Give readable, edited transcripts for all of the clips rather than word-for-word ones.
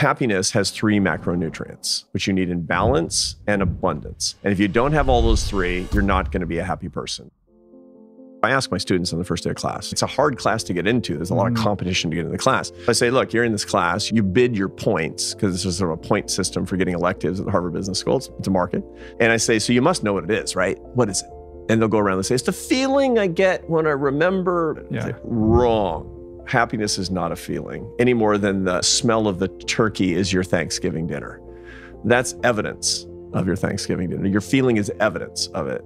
Happiness has 3 macronutrients, which you need in balance and abundance. And if you don't have all those 3, you're not going to be a happy person. I ask my students on the first day of class, it's a hard class to get into. There's a lot of competition to get into the class. I say, look, you're in this class, you bid your points, because this is sort of a point system for getting electives at the Harvard Business School. It's a market. And I say, so you must know what it is, right? What is it? And they'll go around and say, it's the feeling I get when I remember. Yeah. Like, wrong. Happiness is not a feeling any more than the smell of the turkey is your Thanksgiving dinner. That's evidence of your Thanksgiving dinner. Your feeling is evidence of it.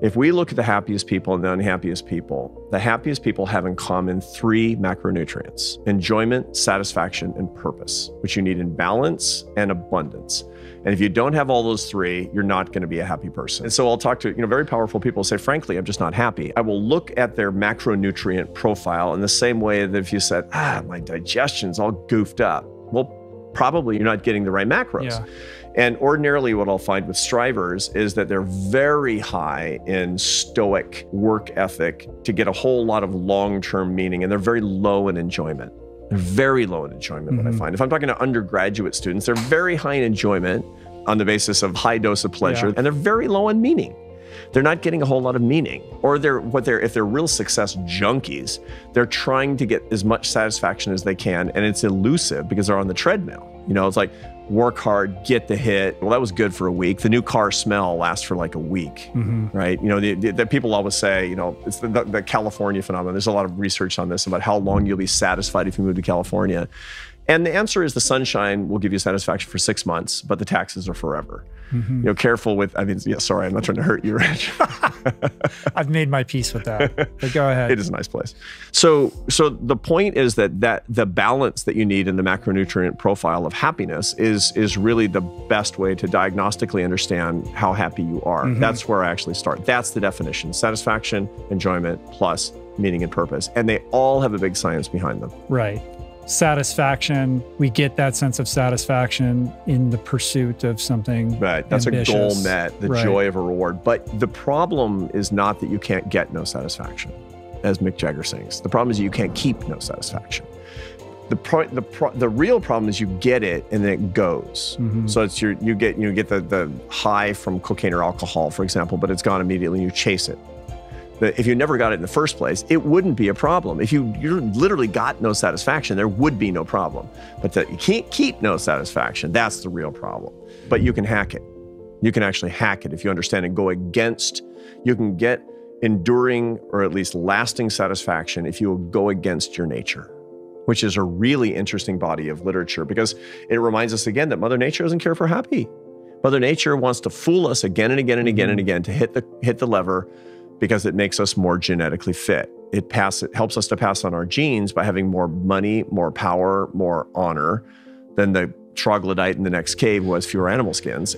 If we look at the happiest people and the unhappiest people, the happiest people have in common 3 macronutrients: enjoyment, satisfaction, and purpose, which you need in balance and abundance. And if you don't have all those 3, you're not going to be a happy person. And so I'll talk to very powerful people say, frankly, I'm just not happy. I will look at their macronutrient profile in the same way that if you said, my digestion's all goofed up. Well, probably you're not getting the right macros. Yeah. And ordinarily what I'll find with strivers is that they're very high in stoic work ethic to get a whole lot of long-term meaning, and they're very low in enjoyment. They're very low in enjoyment, what I find. If I'm talking to undergraduate students, they're very high in enjoyment on the basis of high dose of pleasure, and they're very low in meaning. They're not getting a whole lot of meaning. Or if they're real success junkies, they're trying to get as much satisfaction as they can, and it's elusive because they're on the treadmill. It's like, work hard, get the hit. Well, that was good for a week. The new car smell lasts for like a week, right? The people always say, it's the California phenomenon. There's a lot of research on this about how long you'll be satisfied if you move to California. And the answer is the sunshine will give you satisfaction for 6 months, but the taxes are forever. Careful with, sorry, I'm not trying to hurt you, Rich. I've made my peace with that, but go ahead. It is a nice place. So the point is that the balance that you need in the macronutrient profile of happiness is really the best way to diagnostically understand how happy you are. That's where I actually start. That's the definition: satisfaction, enjoyment, plus meaning and purpose. And they all have a big science behind them. Right. Satisfaction, we get that sense of satisfaction in the pursuit of something Right, that's ambitious. A goal met, the joy of a reward. But the problem is not that you can't get no satisfaction, as Mick Jagger sings. The problem is you can't keep no satisfaction. The real problem is you get it and then it goes. So it's you get the high from cocaine or alcohol, for example, but it's gone immediately and you chase it. If you never got it in the first place, it wouldn't be a problem. If you literally got no satisfaction, there would be no problem. But that you can't keep no satisfaction, that's the real problem. But you can hack it. You can actually hack it if you understand and go against. You can get enduring or at least lasting satisfaction if you will go against your nature, which is a really interesting body of literature because it reminds us again that Mother Nature doesn't care if we're happy. Mother Nature wants to fool us again and again and again and again to hit the lever, because it makes us more genetically fit. It helps us to pass on our genes by having more money, more power, more honor than the troglodyte in the next cave who has fewer animal skins.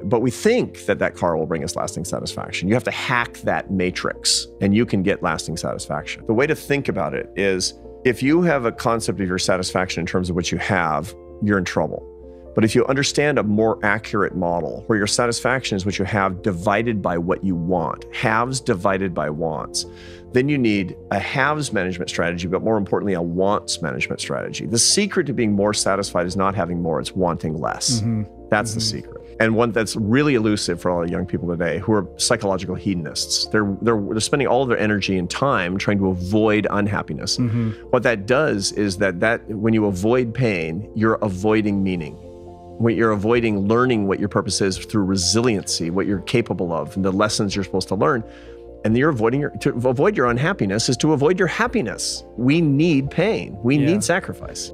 But we think that car will bring us lasting satisfaction. You have to hack that matrix and you can get lasting satisfaction. The way to think about it is if you have a concept of your satisfaction in terms of what you have, you're in trouble. But if you understand a more accurate model where your satisfaction is what you have divided by what you want, haves divided by wants, then you need a haves management strategy, but more importantly, a wants management strategy. The secret to being more satisfied is not having more, it's wanting less. That's the secret. And one that's really elusive for all the young people today who are psychological hedonists. They're spending all of their energy and time trying to avoid unhappiness. What that does is that when you avoid pain, you're avoiding meaning. When you're avoiding learning what your purpose is through resiliency, what you're capable of, and the lessons you're supposed to learn. And you're to avoid your unhappiness is to avoid your happiness. We need pain. We need sacrifice.